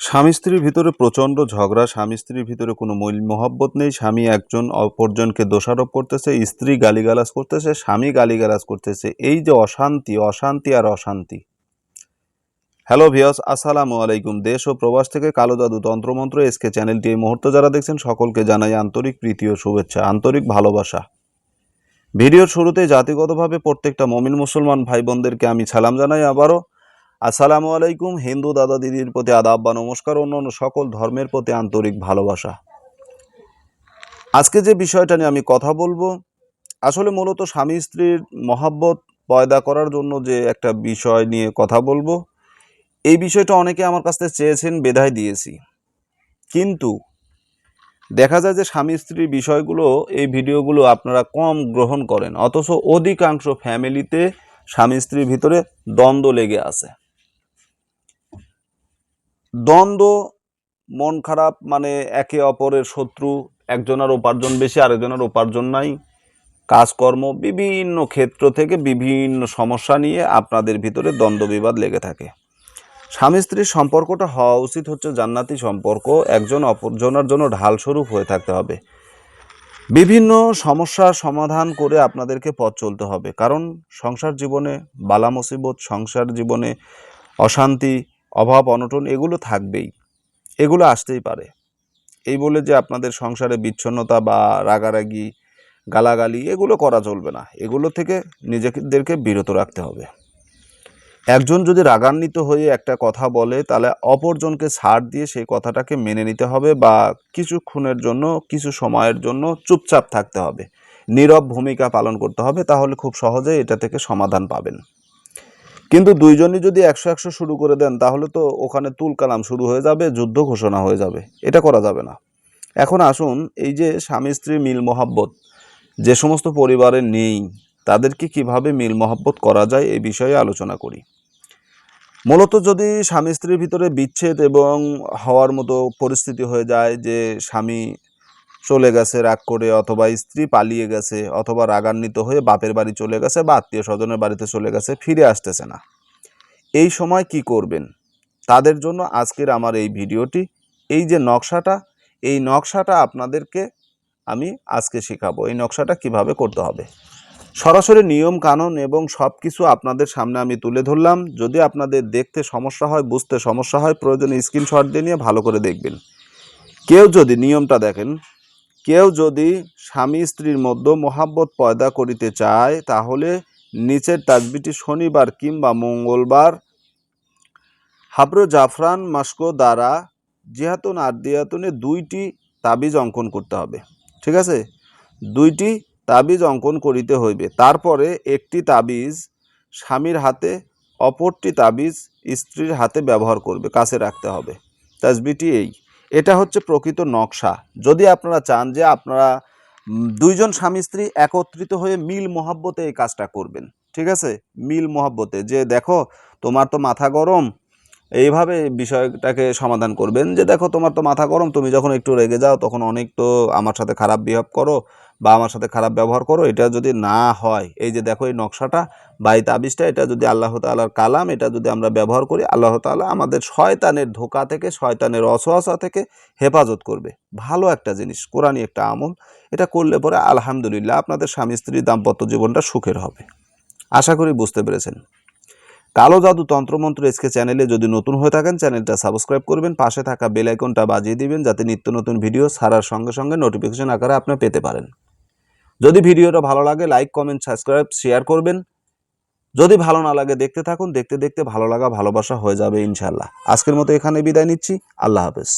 স্বামী স্ত্রীর ভিতরে প্রচণ্ড ঝগড়া, স্বামী স্ত্রীর ভিতরে কোনো মিল মহব্বত নেই। স্বামী একজন অপরজনকে দোষারোপ করতেছে, স্ত্রী গালিগালাজ করতেছে, স্বামী গালিগালাজ করতেছে। এই যে অশান্তি, অশান্তি আর অশান্তি। হ্যালো ভিউয়ার্স, আসসালামু আলাইকুম। দেশ ও প্রবাস থেকে কালো জাদু তন্ত্রমন্ত্র এসকে চ্যানেলটি এই মুহূর্তে যারা দেখছেন সকলকে জানাই আন্তরিক প্রীতি ও শুভেচ্ছা, আন্তরিক ভালোবাসা। ভিডিওর শুরুতে জাতিগতভাবে প্রত্যেকটা মমিন মুসলমান ভাই বোনদেরকে আমি সালাম জানাই আবারও। আসসালামু আলাইকুম। হিন্দু দাদা দিদির প্রতি আদাব বা নমস্কার, অন্যান্য সকল ধর্মের প্রতি আন্তরিক ভালোবাসা। আজকে যে বিষয়টা নিয়ে আমি কথা বলবো, আসলে মূলত স্বামী স্ত্রীর মহাব্বত পয়দা করার জন্য যে একটা বিষয় নিয়ে কথা বলবো, এই বিষয়টা অনেকে আমার কাছ থেকে চেয়েছেন, বেধায় দিয়েছি। কিন্তু দেখা যায় যে স্বামী স্ত্রীর বিষয়গুলো, এই ভিডিওগুলো আপনারা কম গ্রহণ করেন, অথচ অধিকাংশ ফ্যামিলিতে স্বামী স্ত্রীর ভিতরে দ্বন্দ্ব লেগে আছে। দ্বন্দ্ব, মন খারাপ, মানে একে অপরের শত্রু, একজনের উপার্জন বেশি আরেকজনের উপার্জন নাই, কাজকর্ম, বিভিন্ন ক্ষেত্র থেকে বিভিন্ন সমস্যা নিয়ে আপনাদের ভিতরে দ্বন্দ্ব বিবাদ লেগে থাকে। স্বামী স্ত্রীর সম্পর্কটা হওয়া উচিত হচ্ছে জান্নাতি সম্পর্ক, একজন অপরজনের জন্য ঢালস্বরূপ হয়ে থাকতে হবে। বিভিন্ন সমস্যার সমাধান করে আপনাদেরকে পথ চলতে হবে, কারণ সংসার জীবনে বালা মুসিবত, সংসার জীবনে অশান্তি, অভাব অনটন এগুলো থাকবেই, এগুলো আসতেই পারে। এই বলে যে আপনাদের সংসারে বিচ্ছিন্নতা বা রাগারাগি, গালাগালি এগুলো করা চলবে না, এগুলো থেকে নিজেদেরকে বিরত রাখতে হবে। একজন যদি রাগান্বিত হয়ে একটা কথা বলে, তাহলে অপরজনকে ছাড় দিয়ে সেই কথাটাকে মেনে নিতে হবে, বা কিছুক্ষণের জন্য, কিছু সময়ের জন্য চুপচাপ থাকতে হবে, নীরব ভূমিকা পালন করতে হবে। তাহলে খুব সহজেই এটা থেকে সমাধান পাবেন। কিন্তু দুইজনই যদি 100-100 শুরু করে দেন, তাহলে তো ওখানে তুলকালাম শুরু হয়ে যাবে, যুদ্ধ ঘোষণা হয়ে যাবে। এটা করা যাবে না। এখন আসুন, এই যে স্বামী স্ত্রীর মিল মহাব্বত যে সমস্ত পরিবারে নেই, তাদেরকে কিভাবে মিল মহাব্বত করা যায় এই বিষয়ে আলোচনা করি। মূলত যদি স্বামী স্ত্রীর ভিতরে বিচ্ছেদ এবং হওয়ার মতো পরিস্থিতি হয়ে যায়, যে স্বামী চলে গেছে রাগ করে, অথবা স্ত্রী পালিয়ে গেছে, অথবা রাগান্বিত হয়ে বাপের বাড়ি চলে গেছে বা আত্মীয় স্বজনের বাড়িতে চলে গেছে, ফিরে আসতেছে না, এই সময় কি করবেন? তাদের জন্য আজকের আমার এই ভিডিওটি। এই যে নকশাটা, এই নকশাটা আপনাদেরকে আমি আজকে শেখাবো। এই নকশাটা কিভাবে করতে হবে, সরাসরি নিয়ম কানুন এবং সব কিছু আপনাদের সামনে আমি তুলে ধরলাম। যদি আপনাদের দেখতে সমস্যা হয়, বুঝতে সমস্যা হয়, প্রয়োজনে স্ক্রিনশট দিয়ে নিয়ে ভালো করে দেখবেন। কেউ যদি নিয়মটা দেখেন, কেউ যদি স্বামী স্ত্রীর মধ্যে মহাব্বত পয়দা করিতে চায়, তাহলে নিচের তাসবিহটি শনিবার কিংবা মঙ্গলবার হাবরু জাফরান মাস্কো দ্বারা জিহাতুন আর দিয়াতুনে 2টি তাবিজ অঙ্কন করতে হবে। ঠিক আছে, 2টি তাবিজ অঙ্কন করিতে হইবে। তারপরে একটি তাবিজ স্বামীর হাতে, অপরটি তাবিজ স্ত্রীর হাতে ব্যবহার করবে, কাছে রাখতে হবে। তাসবিহটি এটা হচ্ছে প্রকৃত নকশা। যদি আপনারা চান যে আপনারা দুইজন স্বামী স্ত্রী একত্রিত হয়ে মিল মহাব্বতে এই কাজটা করবেন, ঠিক আছে, মিল মহাব্বতে, যে দেখো তোমার তো মাথা গরম, এইভাবে বিষয়টাকে সমাধান করবেন। যে দেখো তোমার তো মাথা গরম, তুমি যখন একটু রেগে যাও তখন অনেক তো আমার সাথে খারাপ বিহেভ করো বা আমার সাথে খারাপ ব্যবহার করো। এটা যদি না হয়, এই যে দেখো এই নকশাটা বা এই তাবিজটা, এটা যদি আল্লাহ তাআলার কালাম, এটা যদি আমরা ব্যবহার করি, আল্লাহ তাআলা আমাদের শয়তানের ধোঁকা থেকে, শয়তানের ওয়াসওয়াসা থেকে হেফাজত করবে। ভালো একটা জিনিস, কোরআনী একটা আমল। এটা করলে পরে আলহামদুলিল্লাহ আপনাদের স্বামী স্ত্রীর দাম্পত্য জীবনটা সুখের হবে। আশা করি বুঝতে পেরেছেন। কালো জাদু তন্ত্রমন্ত্র এসকে চ্যানেলে যদি নতুন হয়ে থাকেন, চ্যানেলটা সাবস্ক্রাইব করবেন, পাশে থাকা বেল আইকনটা বাজিয়ে দিবেন, যাতে নিত্য নতুন ভিডিও ছাড়ার সঙ্গে সঙ্গে নোটিফিকেশন আকারে আপনি পেতে পারেন। যদি ভিডিওটা ভালো লাগে, লাইক কমেন্ট সাবস্ক্রাইব শেয়ার করবেন। যদি ভালো না লাগে, দেখতে থাকুন, দেখতে দেখতে ভালো লাগা ভালোবাসা হয়ে যাবে ইনশাআল্লাহ। আজকের মতো এখানে বিদায় নিচ্ছি। আল্লাহ হাফেজ।